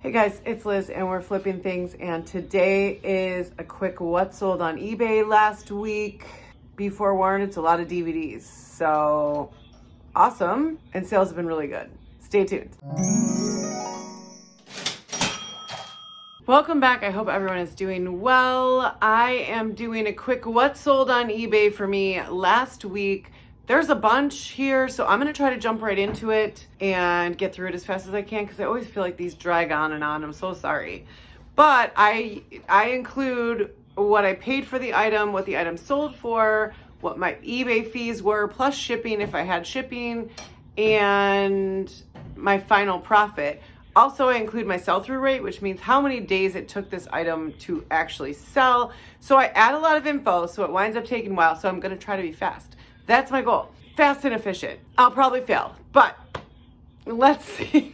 Hey guys, it's Liz and we're flipping things, and today is a quick what sold on eBay last week. Be forewarned, it's a lot of DVDs, so awesome, and sales have been really good. Stay tuned. Welcome back. I hope everyone is doing well. I am doing a quick what sold on eBay for me last week. There's a bunch here, so I'm going to try to jump right into it and get through it as fast as I can because I always feel like these drag on and on. I'm so sorry. But I include what I paid for the item, what the item sold for, what my eBay fees were, plus shipping if I had shipping, and my final profit. Also, I include my sell-through rate, which means how many days it took this item to actually sell. So I add a lot of info, so it winds up taking a while, so I'm going to try to be fast. That's my goal. Fast and efficient. I'll probably fail, but let's see.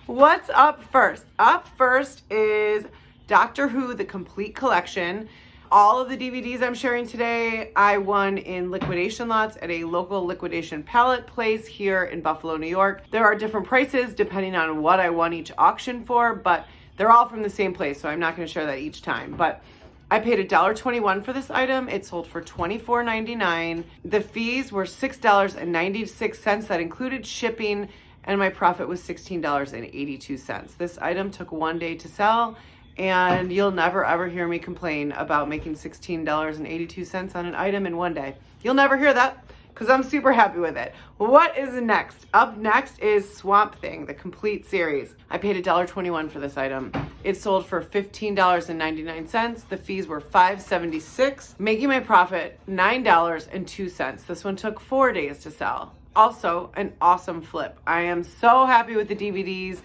What's up first? Up first is Doctor Who, the complete collection. All of the DVDs I'm sharing today, I won in liquidation lots at a local liquidation pallet place here in Buffalo, New York. There are different prices depending on what I won each auction for, but they're all from the same place, so I'm not going to share that each time. But I paid $1.21 for this item. It sold for $24.99. The fees were $6.96. That included shipping, and my profit was $16.82. This item took 1 day to sell, and you'll never ever hear me complain about making $16.82 on an item in 1 day. You'll never hear that because I'm super happy with it. What is next? Up next is Swamp Thing, the complete series. I paid $1.21 for this item. It sold for $15.99. The fees were $5.76, making my profit $9.02. This one took 4 days to sell. Also, an awesome flip. I am so happy with the DVDs.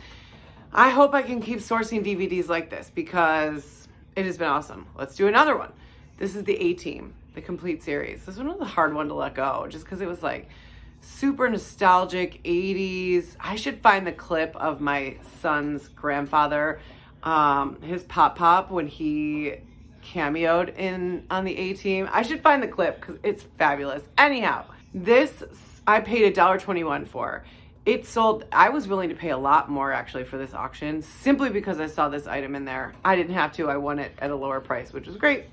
I hope I can keep sourcing DVDs like this because it has been awesome. Let's do another one. This is the A-Team, the complete series. This one was a hard one to let go just because it was like super nostalgic 80s. I should find the clip of my son's grandfather, his pop when he cameoed on the A-Team. I should find the clip because it's fabulous. Anyhow, this I paid $1.21 for. It sold, I was willing to pay a lot more actually for this auction simply because I saw this item in there. I didn't have to, I won it at a lower price, which was great.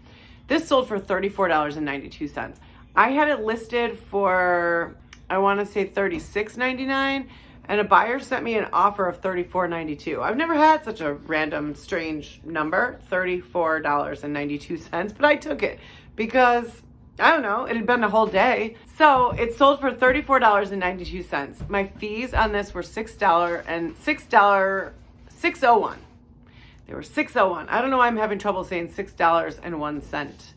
This sold for $34.92. I had it listed for, I want to say $36.99, and a buyer sent me an offer of $34.92. I've never had such a random, strange number, $34.92, but I took it because, I don't know, it had been a whole day. So it sold for $34.92. My fees on this were $6.01. They were $6.01. I don't know why I'm having trouble saying $6.01.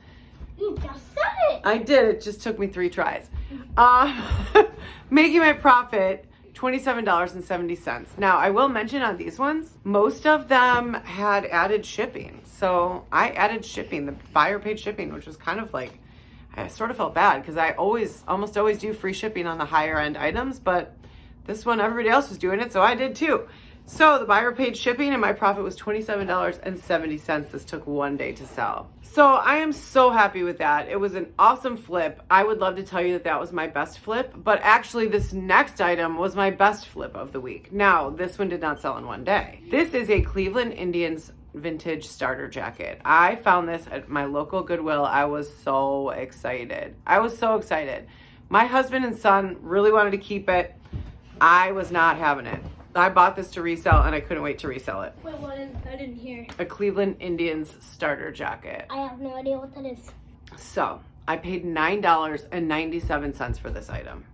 You just said it. I did. It just took me 3 tries. Making my profit $27.70. Now, I will mention on these ones, most of them had added shipping. So I added shipping. The buyer paid shipping, which was kind of like, I sort of felt bad because I almost always do free shipping on the higher end items, but this one, everybody else was doing it, so I did too. So the buyer paid shipping and my profit was $27.70. This took 1 day to sell. So I am so happy with that. It was an awesome flip. I would love to tell you that that was my best flip, but actually this next item was my best flip of the week. Now, this one did not sell in 1 day. This is a Cleveland Indians vintage starter jacket. I found this at my local Goodwill. I was so excited. My husband and son really wanted to keep it. I was not having it. I bought this to resell and I couldn't wait to resell it. Wait, what? I didn't hear. A Cleveland Indians starter jacket. I have no idea what that is. So I paid $9.97 for this item.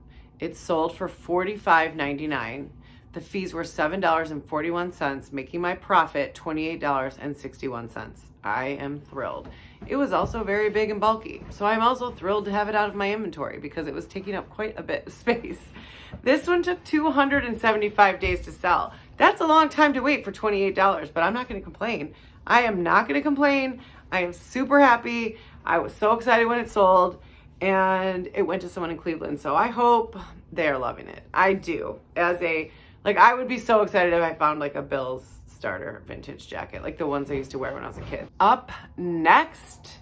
It sold for $45.99. The fees were $7.41, making my profit $28.61. I am thrilled. It was also very big and bulky, so I'm also thrilled to have it out of my inventory because it was taking up quite a bit of space. This one took 275 days to sell. That's a long time to wait for $28, but I'm not going to complain. I am not going to complain. I am super happy. I was so excited when it sold, and it went to someone in Cleveland, so I hope they're loving it. I do. I would be so excited if I found like a Bill's starter vintage jacket, like the ones I used to wear when I was a kid. Up next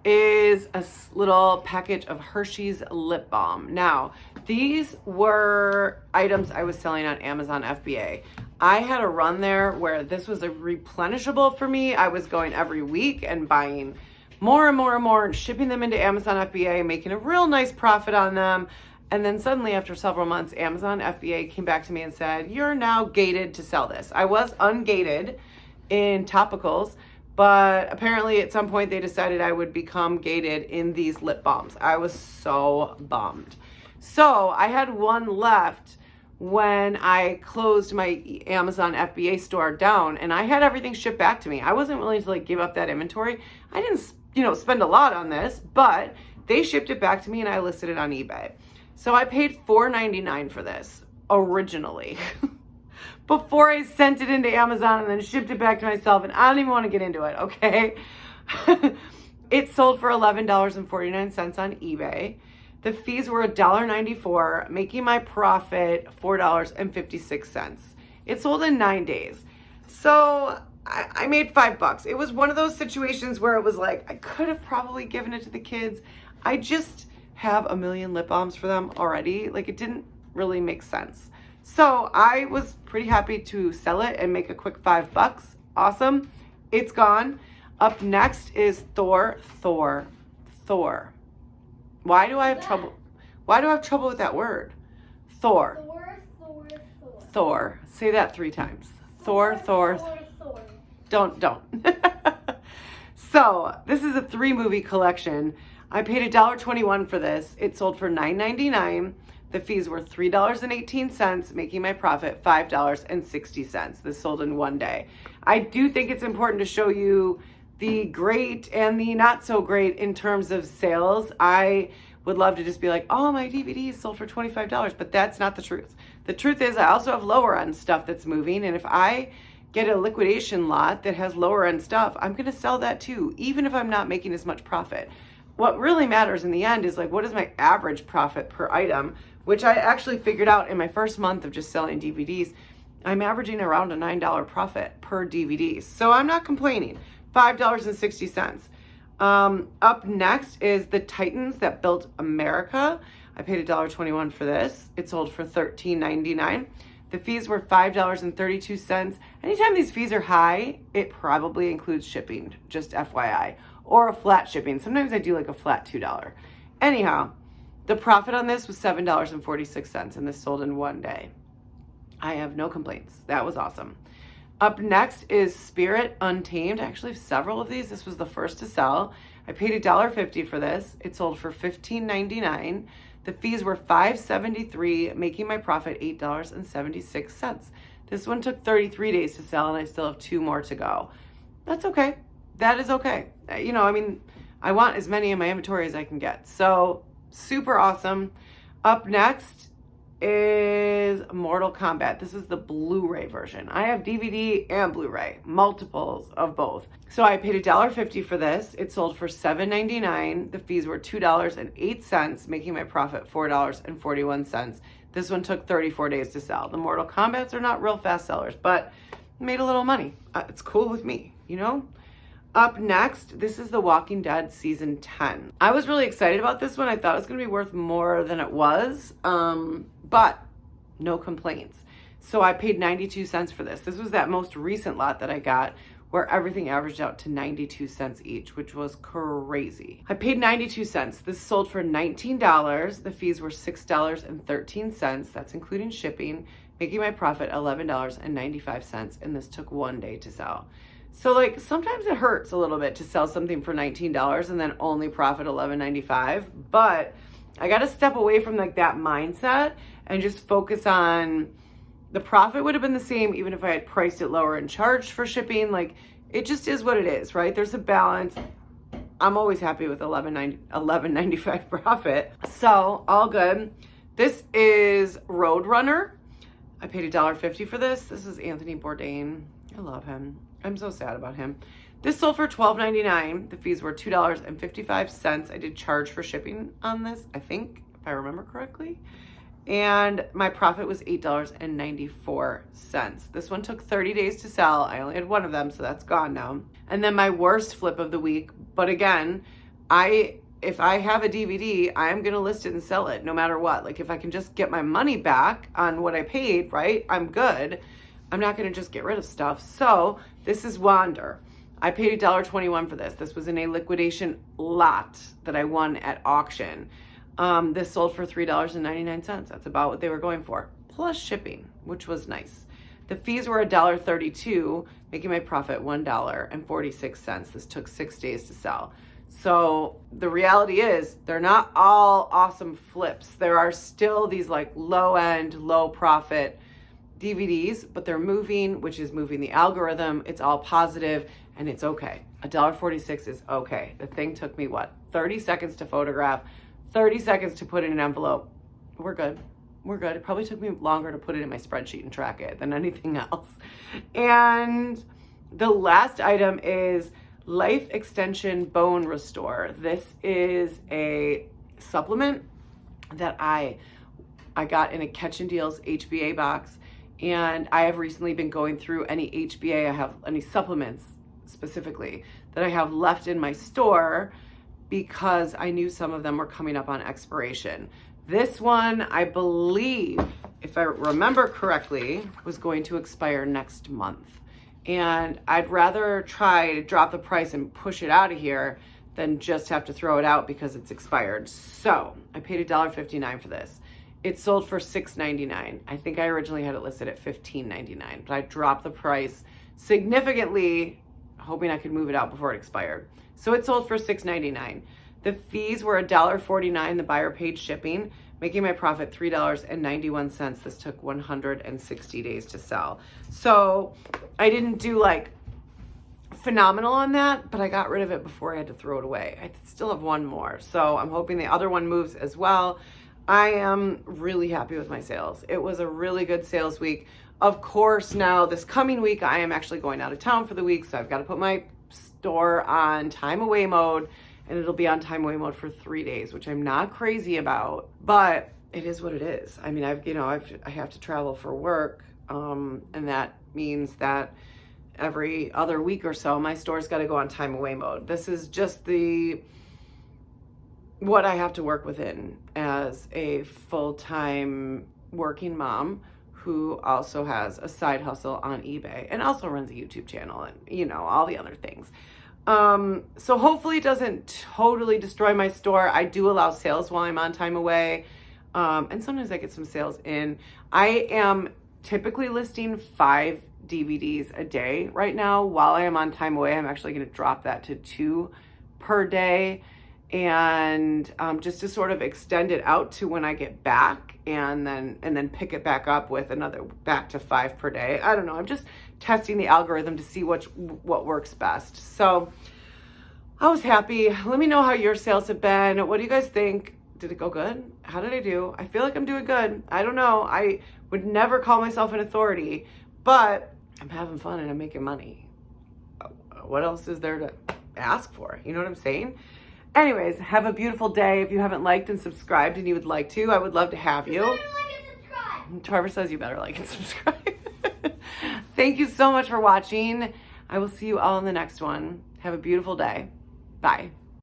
is a little package of Hersheys Lip Balm. Now, these were items I was selling on Amazon FBA. I had a run there where this was a replenishable for me. I was going every week and buying more and more and more and shipping them into Amazon FBA, making a real nice profit on them. And then suddenly after several months, Amazon FBA came back to me and said, you're now gated to sell this. I was ungated in topicals, but apparently at some point they decided I would become gated in these lip balms. I was so bummed. So I had one left when I closed my Amazon FBA store down, and I had everything shipped back to me. I wasn't willing to give up that inventory. I didn't, spend a lot on this, but they shipped it back to me and I listed it on eBay. So I paid $4.99 for this originally before I sent it into Amazon and then shipped it back to myself. And I don't even want to get into it. Okay. It sold for $11.49 on eBay. The fees were $1.94, making my profit $4.56. It sold in 9 days. So I made $5. It was one of those situations where it was like, I could have probably given it to the kids. I just have a million lip balms for them already. It didn't really make sense. So I was pretty happy to sell it and make a quick $5. Awesome. It's gone. Up next is Thor. Why do I have trouble? Why do I have trouble with that word? Thor. Thor. Say that 3 times. Thor. Don't. So this is a 3-movie collection. I paid $1.21 for this. It sold for $9.99. The fees were $3.18, making my profit $5.60. This sold in 1 day. I do think it's important to show you the great and the not so great in terms of sales. I would love to just be like, oh, my DVDs sold for $25, but that's not the truth. The truth is I also have lower end stuff that's moving, and if I get a liquidation lot that has lower end stuff, I'm going to sell that too, even if I'm not making as much profit. What really matters in the end is what is my average profit per item, which I actually figured out in my first month of just selling DVDs. I'm averaging around a $9 profit per DVD. So I'm not complaining. $5.60. Up next is the Titans That Built America. I paid $1.21 for this. It sold for $13.99. The fees were $5.32. Anytime these fees are high, it probably includes shipping, just FYI, or a flat shipping. Sometimes I do a flat $2. Anyhow, the profit on this was $7.46, and this sold in 1 day. I have no complaints. That was awesome. Up next is Spirit Untamed. I actually have several of these. This was the first to sell. I paid $1.50 for this. It sold for $15.99. The fees were $5.73, making my profit $8.76. This one took 33 days to sell, and I still have 2 more to go. That's okay. That is okay. I want as many in my inventory as I can get. So super awesome. Up next is Mortal Kombat. This is the Blu-ray version. I have DVD and Blu-ray, multiples of both. So I paid $1.50 for this. It sold for $7.99. The fees were $2.08, making my profit $4.41. This one took 34 days to sell. The Mortal Kombats are not real fast sellers, but made a little money. It's cool with me, Up next, this is The Walking Dead Season 10. I was really excited about this one. I thought it was going to be worth more than it was, but no complaints. So I paid 92 cents for this. This was that most recent lot that I got where everything averaged out to 92 cents each, which was crazy. I paid 92 cents. This sold for $19. The fees were $6.13. That's including shipping, making my profit $11.95, and this took 1 day to sell. So sometimes it hurts a little bit to sell something for $19 and then only profit $11.95, but I got to step away from that mindset and just focus on the profit would have been the same even if I had priced it lower and charged for shipping. It just is what it is, right? There's a balance. I'm always happy with $11.95 profit. So all good. This is Roadrunner. I paid $1.50 for this. This is Anthony Bourdain. I love him. I'm so sad about him. This sold for $12.99. The fees were $2.55. I did charge for shipping on this, I think, if I remember correctly. And my profit was $8.94. This one took 30 days to sell. I only had one of them, so that's gone now. And then my worst flip of the week. But again, if I have a DVD, I am going to list it and sell it no matter what. If I can just get my money back on what I paid, right, I'm good. I'm not going to just get rid of stuff. So this is Wander. I paid $1.21 for this. This was in a liquidation lot that I won at auction. This sold for $3.99. That's about what they were going for, plus shipping, which was nice. The fees were $1.32, making my profit $1.46. This took 6 days to sell. So the reality is they're not all awesome flips. There are still these like low end, low profit DVDs, but they're moving, which is moving the algorithm. It's all positive and it's okay. $1.46 is okay. The thing took me 30 seconds to photograph, 30 seconds to put in an envelope. We're good. We're good. It probably took me longer to put it in my spreadsheet and track it than anything else. And the last item is Life Extension Bone Restore. This is a supplement that I got in a Catchin' Deals HBA box, and I have recently been going through any HBA, I have any supplements specifically that I have left in my store because I knew some of them were coming up on expiration. This one, I believe, if I remember correctly, was going to expire next month. And I'd rather try to drop the price and push it out of here than just have to throw it out because it's expired. So I paid $1.59 for this. It sold for $6.99. I think I originally had it listed at $15.99, but I dropped the price significantly, hoping I could move it out before it expired. So it sold for $6.99. The fees were $1.49. The buyer paid shipping, making my profit $3.91. This took 160 days to sell. So I didn't do like phenomenal on that, but I got rid of it before I had to throw it away. I still have one more. So I'm hoping the other one moves as well. I am really happy with my sales. It was a really good sales week. Of course, now this coming week, I am actually going out of town for the week. So I've got to put my store on time away mode, and it'll be on time away mode for 3 days, which I'm not crazy about, but it is what it is. I mean, I have to travel for work, and that means that every other week or so, my store's got to go on time away mode. This is just what I have to work within as a full-time working mom who also has a side hustle on eBay and also runs a YouTube channel and, all the other things. So hopefully it doesn't totally destroy my store. I do allow sales while I'm on time away. And sometimes I get some sales in. I am typically listing 5 DVDs a day right now. While I am on time away, I'm actually going to drop that to 2 per day. And just to sort of extend it out to when I get back and then pick it back up with another back to 5 per day. I don't know. I'm just testing the algorithm to see what works best. So I was happy. Let me know how your sales have been. What do you guys think? Did it go good? How did I do? I feel like I'm doing good. I don't know. I would never call myself an authority, but I'm having fun and I'm making money. What else is there to ask for? You know what I'm saying? Anyways, have a beautiful day. If you haven't liked and subscribed and you would like to, I would love to have you. Like and subscribe. Trevor says you better like and subscribe. Thank you so much for watching. I will see you all in the next one. Have a beautiful day. Bye.